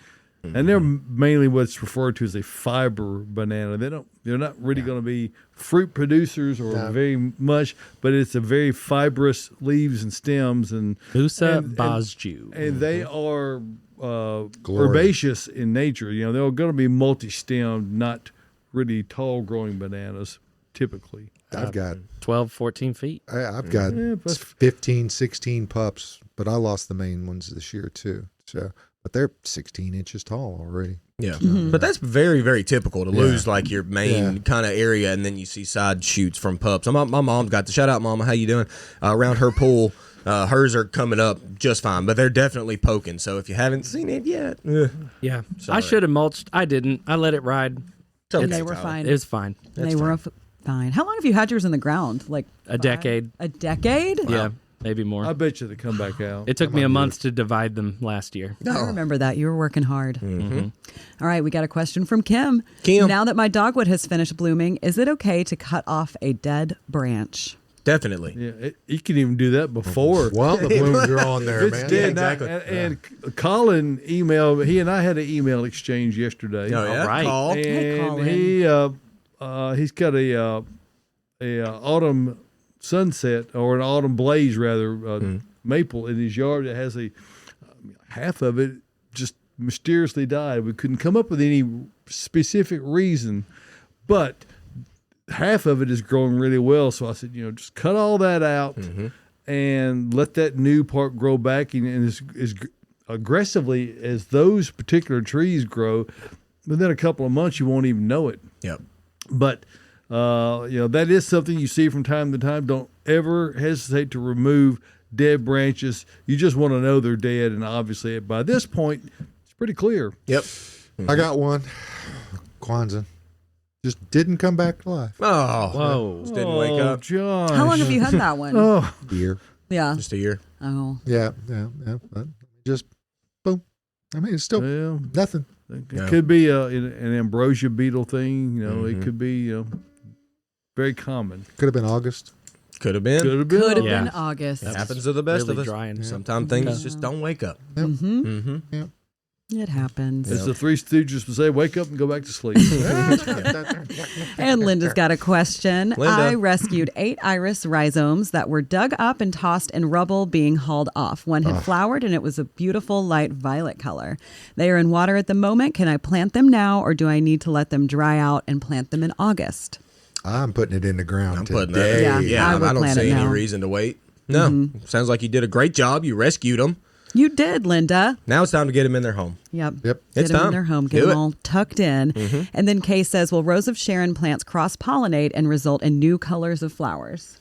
And they're mainly what's referred to as a fiber banana. They're not really going to be fruit producers or very much, but it's a very fibrous leaves and stems and Musa Bazju. and they are Glory. herbaceous in nature. They're going to be multi-stemmed, not really tall growing bananas typically. I've got 12, 14 feet. I've got 15, 16 pups, but I lost the main ones this year too. So, but they're 16 inches tall already. Yeah. But that's very, very typical to lose like your main kind of area and then you see side shoots from pups. My mom got the shout out, Mama. How you doing? Around her pool. Hers are coming up just fine, but they're definitely poking. So if you haven't seen it yet, Yeah. Sorry. I should have mulched. I didn't. I let it ride. And they were fine. It was fine. They were fine. How long have you had yours in the ground? Like A decade. A decade? Yeah. Maybe more. I bet you they come back out. It took me a month to divide them last year. I remember that. You were working hard. All right, we got a question from Kim. Kim. Now that my dogwood has finished blooming, is it okay to cut off a dead branch? Definitely. Yeah, you can even do that before. Well, the blooms are on there, It's man. dead. Yeah, exactly. And Colin emailed. He and I had an email exchange yesterday. Oh, yeah. All right. Call. Hey, And Colin. he's got a autumn sunset or an autumn blaze rather maple in his yard that has half of it just mysteriously died. We couldn't come up with any specific reason, but half of it is growing really well. So I said, just cut all that out and let that new part grow back. And as aggressively as those particular trees grow, within a couple of months, you won't even know it. Yep. But, that is something you see from time to time. Don't ever hesitate to remove dead branches. You just want to know they're dead. And obviously, by this point, it's pretty clear. Yep. I got one. Kwanzaa. Just didn't come back to life. Oh. Whoa. Just didn't wake up. Josh. How long have you had that one? Oh, Year. Yeah. Just a year. Oh. Yeah. But just boom. I mean, it's still well, nothing. it could be an ambrosia beetle thing. It could be very common. Could have been August. Could have been. Could have been. Could have Yeah. been August. It happens to the best really of us. drying. Sometimes things just don't wake up. Yep. Mm-hmm. Yep. It happens. As the Three Stooges would say, wake up and go back to sleep. And Linda's got a question. Linda. I rescued 8 iris rhizomes that were dug up and tossed in rubble being hauled off. One had flowered and it was a beautiful light violet color. They are in water at the moment. Can I plant them now or do I need to let them dry out and plant them in August? I'm putting it in the ground I'm today. putting that. Yeah, I would I don't plant it see any now. reason to wait. No, sounds like you did a great job. You rescued them. You did, Linda. Now it's time to get them in their home. Yep. Yep. Get It's them in time. their home. Get Do them it. all tucked in. And then Kay says, well, Rose of Sharon plants cross-pollinate and result in new colors of flowers.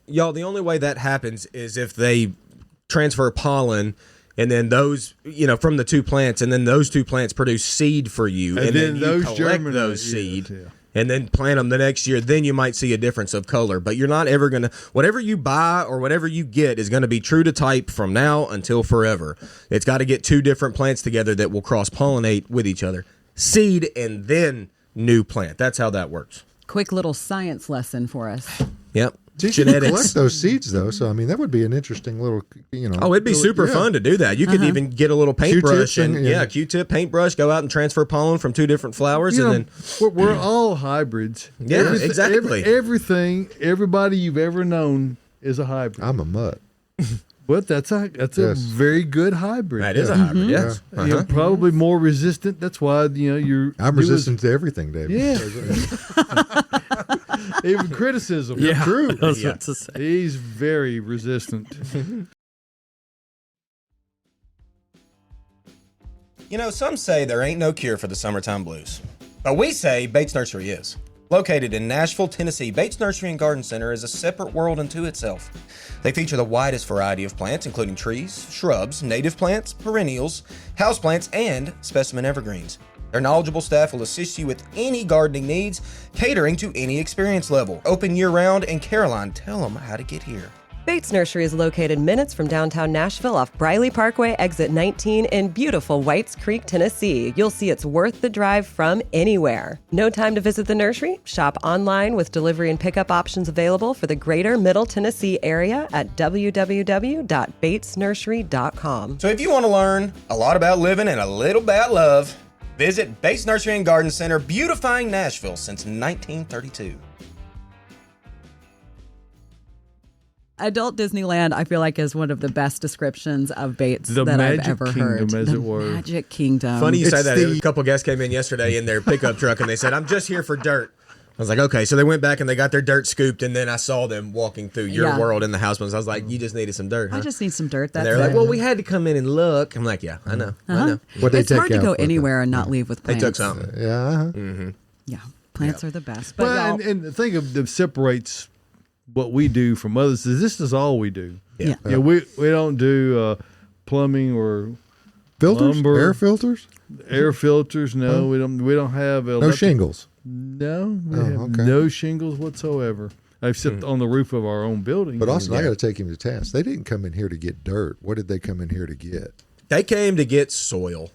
Y'all, the only way that happens is if they transfer pollen and then those, from the 2 plants, and then those 2 plants produce seed for you. And then you those collect germinate. those seed. Yeah. And then plant them the next year, then you might see a difference of color. But you're not ever going to, whatever you buy or whatever you get is going to be true to type from now until forever. It's got to get 2 different plants together that will cross-pollinate with each other. Seed and then new plant. That's how that works. Quick little science lesson for us. Yep. You can Genetics. collect those seeds, though. So, I mean, that would be an interesting little, Oh, it'd be super fun to do that. You could even get a little paintbrush Q-tip and- Q-tip, paintbrush, go out and transfer pollen from 2 different flowers, You know, and then we're all hybrids. Yeah, exactly. Everything, everybody you've ever known is a hybrid. I'm a mutt. But that's a Yes. very good hybrid. that is a hybrid. Yes. You're probably more resistant. That's why you're. I'm resistant to everything, David. Yeah. Even criticism. True. I was Yeah. about to say. He's very resistant. Some say there ain't no cure for the summertime blues. But we say Bates Nursery is. Located in Nashville, Tennessee, Bates Nursery and Garden Center is a separate world unto itself. They feature the widest variety of plants, including trees, shrubs, native plants, perennials, houseplants, and specimen evergreens. Their knowledgeable staff will assist you with any gardening needs, catering to any experience level. Open year-round, and Caroline, tell them how to get here. Bates Nursery is located minutes from downtown Nashville off Briley Parkway, exit 19 in beautiful Whites Creek, Tennessee. You'll see it's worth the drive from anywhere. No time to visit the nursery? Shop online with delivery and pickup options available for the greater Middle Tennessee area at www.batesnursery.com. So if you want to learn a lot about living and a little about love, visit Bates Nursery and Garden Center, beautifying Nashville since 1932. Adult Disneyland, I feel like, is one of the best descriptions of Bates The that I've Magic ever Kingdom, heard. as The it were. Magic Kingdom. Funny you say It's that. the- A couple guests came in yesterday in their pickup truck and they said, I'm just here for dirt. I was like, okay. So they went back and they got their dirt scooped, and then I saw them walking through your Yeah. world in the house. I was like, you just needed some dirt, huh? I just need some dirt. and That's they're it. like, well, we had to come in and look. I'm like, yeah, I know. I know. What they It's take hard to out go with it. anywhere and not leave with They plants. took something. Yeah. Yeah, plants are the best. But Well, y'all, and the thing that separates what we do from others is this is all we do. yeah. Yeah, we don't do plumbing or Filters? Lumber. Air filters? air filters. No, we don't have No shingles. No, we Oh, have okay. no shingles whatsoever. Except on the roof of our own building. But also, I got to take him to task. They didn't come in here to get dirt. What did they come in here to get? They came to get soil.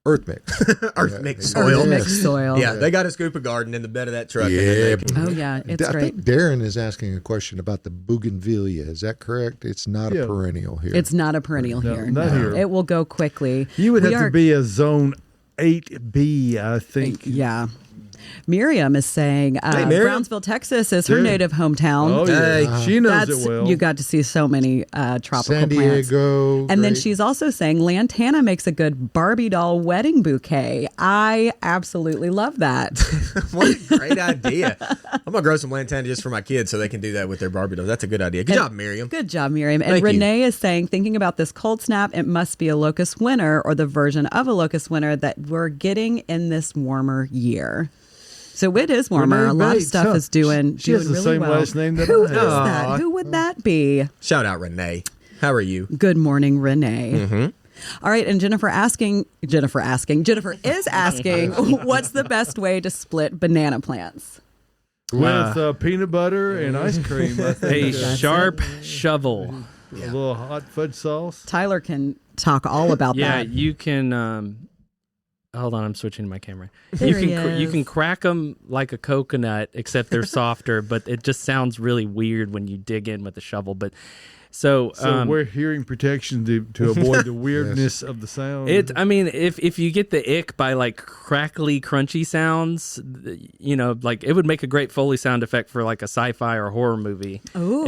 Earth mix. Earth mix Or soil. mixed soil. Yeah, they got a scoop of garden in the bed of that truck. Yeah, And then Oh yeah, it's I great. think Darren is asking a question about the bougainvillea. Is that correct? It's not Yeah. a perennial here. It's not a perennial No, here. not here. It will go quickly. You would We have are- to be a zone 8B, I think. Yeah. Miriam is saying Miriam. Brownsville, Texas is her Yeah. native hometown. Oh, yeah. Hey. She knows That's it well. you got to see so many tropical San plants. Diego. And then great. she's also saying Lantana makes a good Barbie doll wedding bouquet. I absolutely love that. what a great idea. I'm going to grow some lantana just for my kids so they can do that with their Barbie dolls. That's a good idea. Good job, Miriam. Good job, Miriam. And Thank you. Renee is saying, thinking about this cold snap, it must be a locust winter or the version of a locust winter that we're getting in this warmer year. So it is warmer. Renee a lot of Bates, stuff huh? is doing She has the really same well. last name that Who I is have. that? Who would that be? Shout out, Renee. How are you? Good morning, Renee. All right, and Jennifer is asking, what's the best way to split banana plants? With peanut butter and ice cream. I A think. sharp shovel. A little hot fudge sauce. Tyler can talk all about Yeah, that. you can. Hold on, I'm switching to my camera. There you he can you is. can crack them like a coconut, except they're softer. But it just sounds really weird when you dig in with a shovel. But So, So we're hearing protection to avoid the weirdness of the sound. I mean, if you get the ick by like crackly, crunchy sounds, you know, like it would make a great Foley sound effect for like a sci-fi or horror movie. Ooh.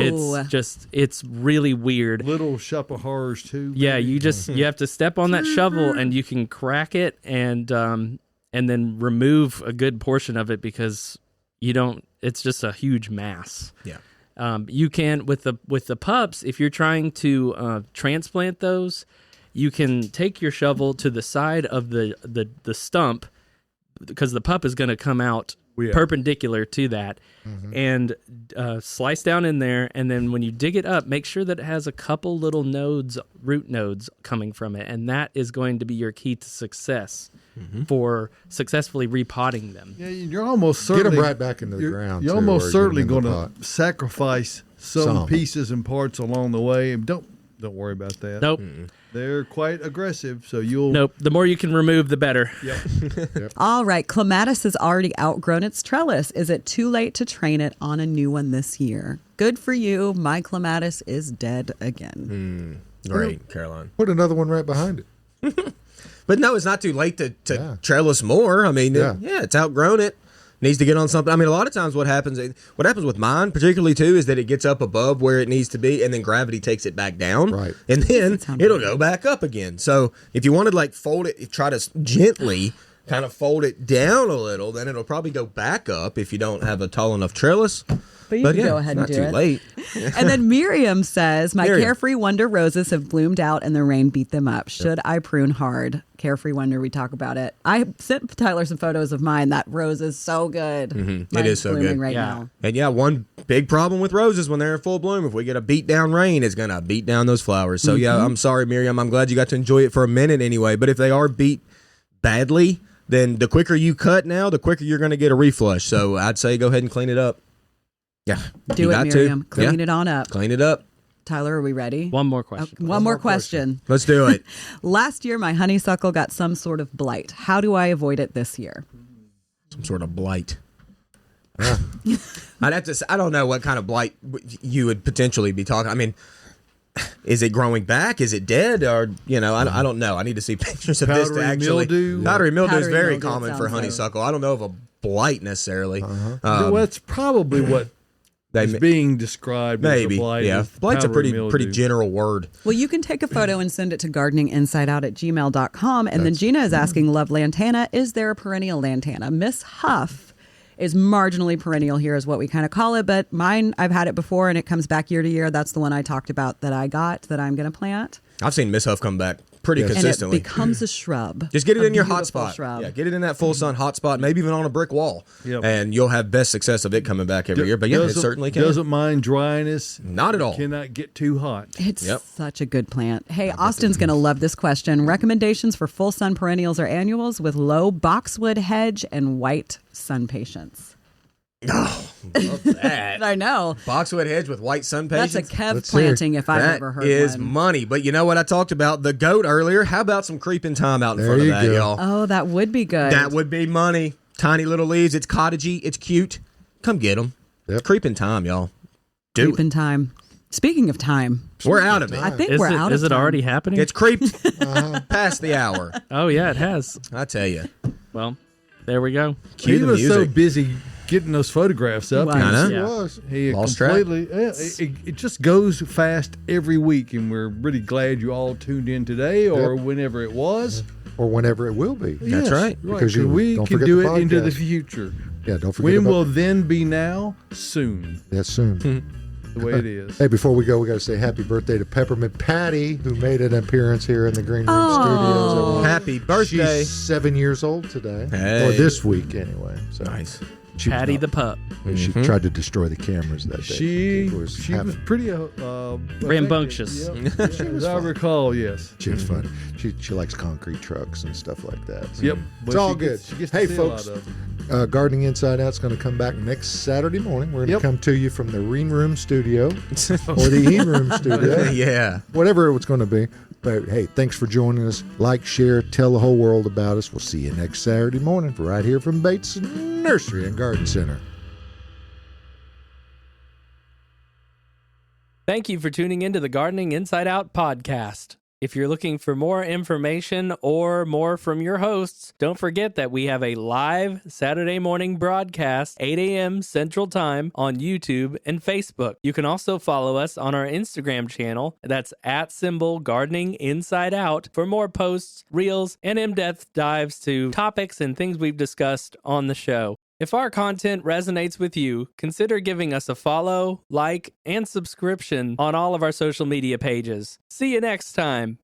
It's really weird. Little Shop of Horrors too. Yeah, you have to step on that shovel and you can crack it and then remove a good portion of it because it's just a huge mass. Yeah. You can with the pups, if you're trying to transplant those, you can take your shovel to the side of the stump because the pup is going to come out perpendicular to that, and slice down in there. And then when you dig it up, make sure that it has a couple little root nodes coming from it, and that is going to be your key to success for successfully repotting them. Yeah, you're almost certainly Get them right back into the ground. You're too, almost or certainly get 'em in going the to pot. sacrifice some pieces and parts along the way. And don't worry about that. Nope. They're quite aggressive, so Nope. The more you can remove, the better. All right. Clematis has already outgrown its trellis. Is it too late to train it on a new one this year? Good for you. My clematis is dead again. Great, Caroline. Put another one right behind it. But no, it's not too late to trellis more. I mean, it's outgrown it. Needs to get on something. I mean, a lot of times what happens with mine particularly too is that it gets up above where it needs to be and then gravity takes it back down. Right. And then it'll go back up again. So if you want to like fold it, try to gently kind of fold it down a little, then it'll probably go back up if you don't have a tall enough trellis. But you can go ahead and it's do not it. too late. And then Miriam says, my Miriam. Carefree Wonder roses have bloomed out and the rain beat them up. Should I prune hard? Carefree Wonder, we talk about it. I sent Tyler some photos of mine. That rose is so good. It Mine's is so blooming good. right Yeah. now. And one big problem with roses when they're in full bloom, if we get a beat down rain, it's going to beat down those flowers. So I'm sorry, Miriam. I'm glad you got to enjoy it for a minute anyway. But if they are beat badly, then the quicker you cut now, the quicker you're going to get a reflush. So I'd say go ahead and clean it up. Yeah. Do you it, got Miriam. to. Clean it on up. Clean it up. Tyler, are we ready? One more question. One more question. Let's do it. Last year, my honeysuckle got some sort of blight. How do I avoid it this year? Some sort of blight. I'd have to say, I don't know what kind of blight you would potentially be talking. I mean, is it growing back? Is it dead? Or, I don't know. I need to see pictures of this to Powdery actually. mildew? Powdery mildew is Powdery very mildew, common it for sounds like. honeysuckle. I don't know of a blight necessarily. well, that's probably what is being described Maybe. as a blight. Yeah. is Blight's a powdery pretty mildew. general word. Well, you can take a photo and send it to gardeninginsideout@gmail.com. And then Gina is asking, love lantana. Is there a perennial lantana? Miss Huff is marginally perennial here is what we kind of call it. But mine, I've had it before and it comes back year to year. That's the one I talked about that I got that I'm going to plant. I've seen Miss Huff come back pretty And it consistently. becomes a shrub. Just get it A in your hot beautiful spot. shrub. Yeah, get it in that full sun hot spot, maybe even on a brick wall. Yep. And you'll have best success of it coming back every year. But yeah, it certainly can. Doesn't mind dryness. Not at all. Cannot get too hot. It's Yep. such a good plant. Hey, Austin's going to love this question. Recommendations for full sun perennials or annuals with low boxwood hedge and white sun patience. Oh, love that. I know. Boxwood hedge with white sun patience. That's a Kev Let's hear it. planting if I've That ever heard is one. money. But you know what I talked about? The goat earlier. How about some creeping thyme out in There front of you that, go. y'all? Oh, that would be good. That would be money. Tiny little leaves. It's cottagey. It's cute. Come get them. Yep. Creeping thyme, y'all. Do Creeping it. time. Speaking of time, We're out of it. I think we're out of Is it time. already happening? It's creeped past the hour. Oh yeah, it has. I tell you. Well, there we go. Cue He the was so music. busy getting those photographs up. Wow. I know. He Yeah. was. He Lost track. completely. It just goes fast every week, and we're really glad you all tuned in today or whenever it was. Or whenever it will be. That's right. Because you- we don't can forget do the it into the podcast. future. Yeah, don't forget When about will then be now? Soon. that soon. The way it is. Hey, before we go, we got to say happy birthday to Peppermint Patty, who made an appearance here in the Green Room Studios. everyone. Happy birthday. She's 7 years old today, Hey. or this week anyway. So Nice. she was Patty not- the pup. She tried to destroy the cameras that day. She It was having- pretty Rambunctious. Yep. As I recall, yes. She was funny. She likes concrete trucks and stuff like that. Yep. It's all good. Hey, folks. Gardening Inside Out is going to come back next Saturday morning. We're going to come to you from the Green Room Studio or the E Room Studio, Yeah. whatever it's going to be. But hey, thanks for joining us. Like, share, tell the whole world about us. We'll see you next Saturday morning right here from Bates Nursery and Garden Center. Thank you for tuning into the Gardening Inside Out podcast. If you're looking for more information or more from your hosts, don't forget that we have a live Saturday morning broadcast, 8 a.m. Central Time on YouTube and Facebook. You can also follow us on our Instagram channel. That's @Gardening Inside Out for more posts, reels, and in-depth dives to topics and things we've discussed on the show. If our content resonates with you, consider giving us a follow, like, and subscription on all of our social media pages. See you next time.